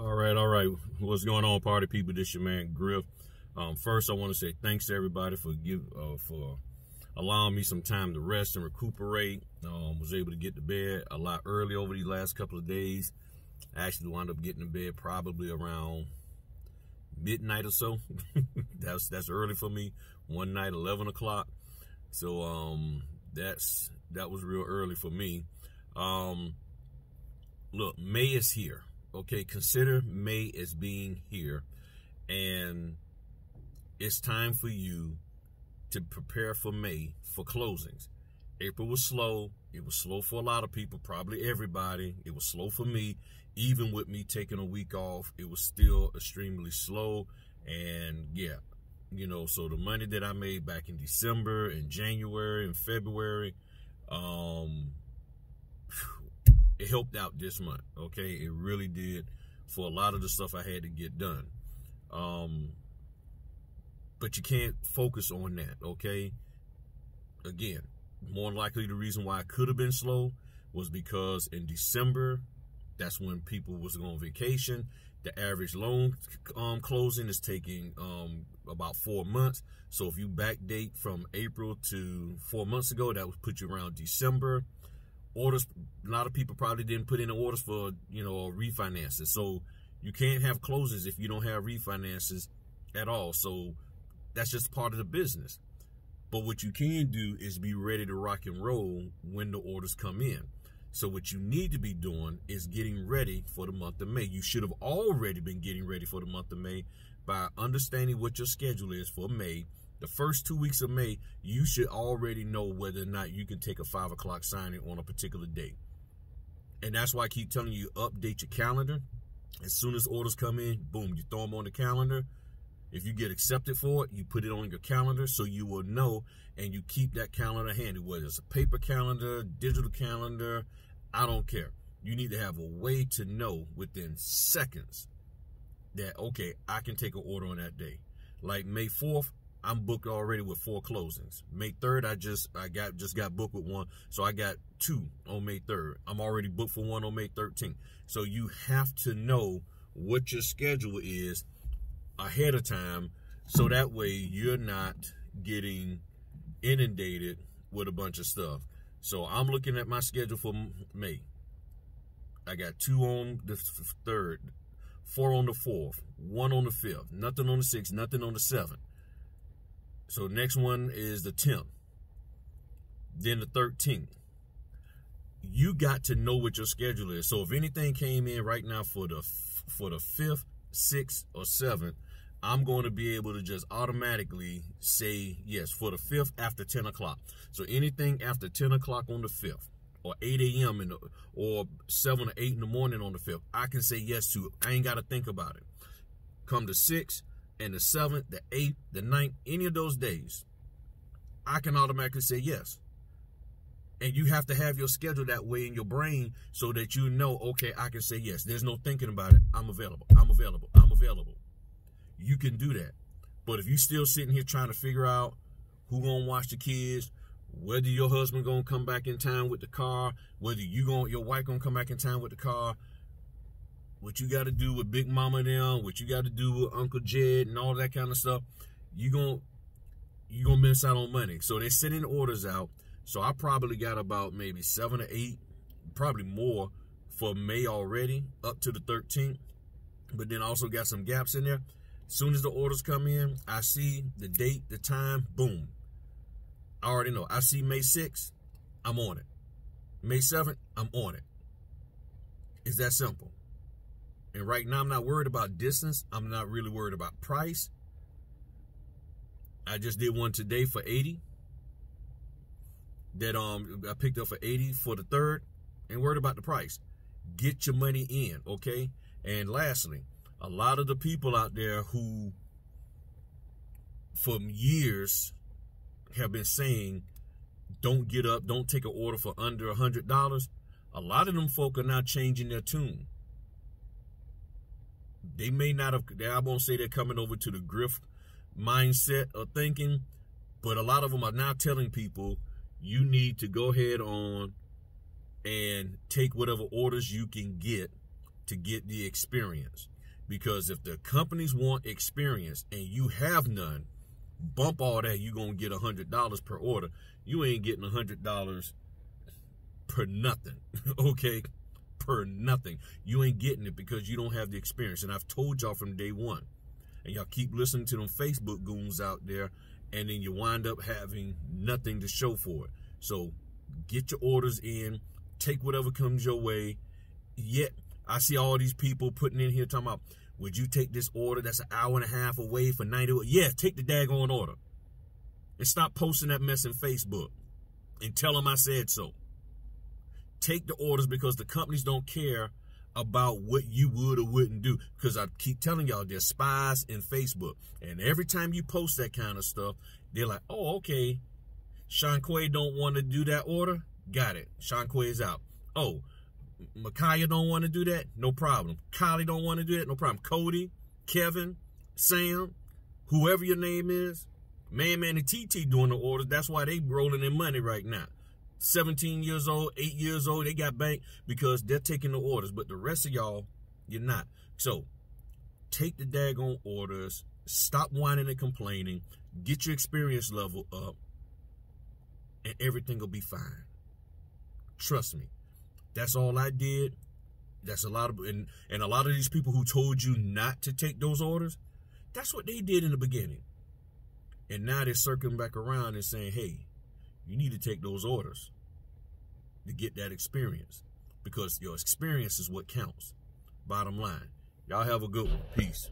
All right. What's going on, party people? This your man Griff. First, I want to say thanks to everybody for allowing me some time to rest and recuperate. Was able to get to bed a lot early over these last couple of days. I actually wound up getting to bed probably around midnight or so. that's early for me. One night, 11 o'clock. So that was real early for me. Look, May is here. Okay, consider May as being here, and it's time for you to prepare for May for closings. April was slow. It was slow for a lot of people, probably everybody. It was slow for me. Even with me taking a week off, it was still extremely slow. And yeah, so the money that I made back in December and January and February, it helped out this month. Okay, it really did for a lot of the stuff I had to get done. But you can't focus on that. Okay, again, more than likely the reason why I could have been slow was because in December, that's when people was on vacation. The average loan closing is taking about 4 months. So if you backdate from April to 4 months ago, that would put you around December. Orders, a lot of people probably didn't put in orders for, refinances. So you can't have closings if you don't have refinances at all. So that's just part of the business. But what you can do is be ready to rock and roll when the orders come in. So what you need to be doing is getting ready for the month of May. You should have already been getting ready for the month of May by understanding what your schedule is for May. The first 2 weeks of May, you should already know whether or not you can take a 5 o'clock signing on a particular day. And that's why I keep telling you, update your calendar. As soon as orders come in, boom, you throw them on the calendar. If you get accepted for it, you put it on your calendar so you will know, and you keep that calendar handy, whether it's a paper calendar, digital calendar, I don't care. You need to have a way to know within seconds that, okay, I can take an order on that day. Like May 4th, I'm booked already with 4 closings. May 3rd, I just got booked with 1, so I got 2 on May 3rd. I'm already booked for 1 on May 13th. So you have to know what your schedule is ahead of time, so that way you're not getting inundated with a bunch of stuff. So I'm looking at my schedule for May. I got 2 on the 3rd, 4 on the 4th, 1 on the 5th, nothing on the 6th, nothing on the 7th. So next one is the 10th, then the 13th. You got to know what your schedule is. So if anything came in right now for the 5th, 6th, or 7th, I'm going to be able to just automatically say yes for the 5th after 10 o'clock. So anything after 10 o'clock on the 5th, or 8 a.m. or 7 or 8 in the morning on the 5th, I can say yes to it. I ain't got to think about it. Come the 6th and the 7th, the 8th, the 9th, any of those days, I can automatically say yes. And you have to have your schedule that way in your brain so that you know, okay, I can say yes. There's no thinking about it. I'm available. I'm available. I'm available. You can do that. But if you still sitting here trying to figure out who gonna watch the kids, whether your husband gonna come back in time with the car, whether your wife gonna come back in time with the car, what you got to do with Big Mama and them, what you got to do with Uncle Jed and all that kind of stuff, you gonna miss out on money. So they're sending orders out. So I probably got about maybe 7 or 8, probably more for May already, up to the 13th. But then also got some gaps in there. As soon as the orders come in, I see the date, the time, boom. I already know. I see May 6th, I'm on it. May 7th, I'm on it. It's that simple. And right now, I'm not worried about distance. I'm not really worried about price. I just did one today for 80. That I picked up for 80 for the 3rd. Ain't worried about the price. Get your money in, okay? And lastly, a lot of the people out there who, for years, have been saying, don't get up, don't take an order for under $100. A lot of them folk are now changing their tune. They may not have, I won't say they're coming over to the Griff mindset of thinking, but a lot of them are now telling people, you need to go ahead on and take whatever orders you can get to get the experience. Because if the companies want experience and you have none, bump all that, you're going to get $100 per order. You ain't getting $100 per nothing, okay? Per nothing. You ain't getting it because you don't have the experience. And I've told y'all from day one. And y'all keep listening to them Facebook goons out there, and then you wind up having nothing to show for it. So get your orders in, take whatever comes your way. Yet I see all these people putting in here talking about, would you take this order that's an hour and a half away for 90? Yeah, take the daggone order. And stop posting that mess in Facebook and tell them I said so. Take the orders, because the companies don't care about what you would or wouldn't do. Because I keep telling y'all, there's spies in Facebook. And every time you post that kind of stuff, they're like, oh, okay, Sean Quay don't want to do that order? Got it. Sean Quay's out. Oh, Micaiah don't want to do that? No problem. Kylie don't want to do that? No problem. Cody, Kevin, Sam, whoever your name is, Man and TT doing the orders. That's why they rolling in money right now. 17 years old, 8 years old, they got banked because they're taking the orders. But the rest of y'all, you're not. So take the daggone orders. Stop whining and complaining. Get your experience level up, and everything will be fine. Trust me. That's all I did. That's a lot of, and a lot of these people who told you not to take those orders, that's what they did in the beginning. And now they're circling back around and saying, hey, you need to take those orders to get that experience, because your experience is what counts. Bottom line. Y'all have a good one. Peace.